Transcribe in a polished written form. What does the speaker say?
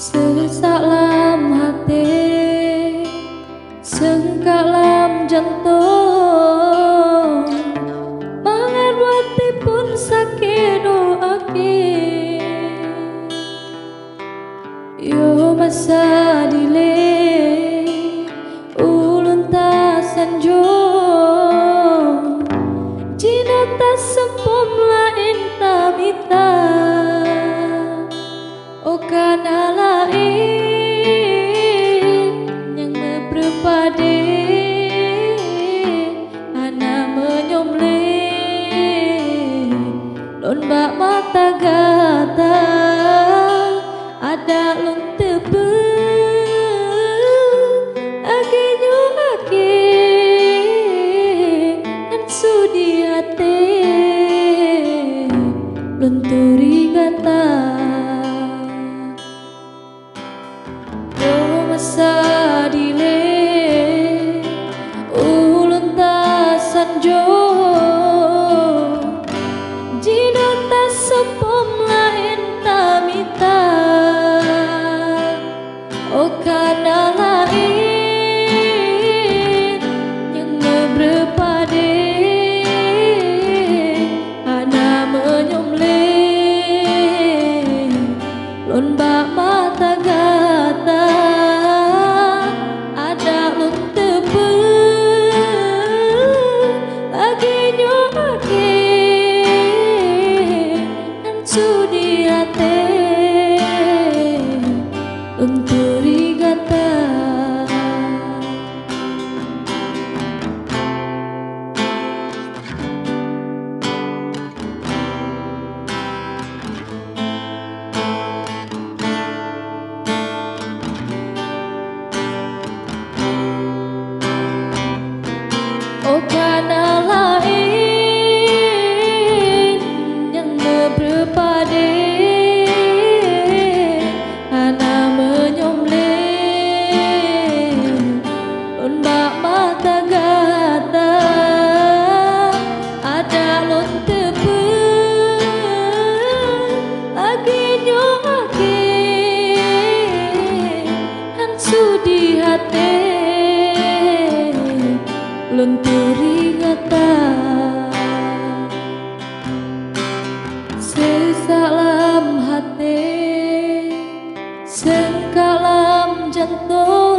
Sesak lam hati, sengkak lam jantung, mangan wati pun sakit doake. Yo masa dile ulun ta sanjung, jina ta sempom lain ta mita. Oh kana lain yang berpade, ana menyomle lomba mata gata, ada lon tebe agenyo ake kan sudi hati lunturi gata. Masa dile ulun ta sanjung, jina ta sempom lain ta mita. Oh kana lain yang berpade, ana menyomle lomba mata gata, ada lon tebe lagi nyoake dan sudi hati untuk rigata. Oh kana lain yang berpade, ana menyomle lomba mata gata, ada lon tebe lagi nyoake kan sudi hati lunturi gata. Sesak lam hati, sengkak lam jantung,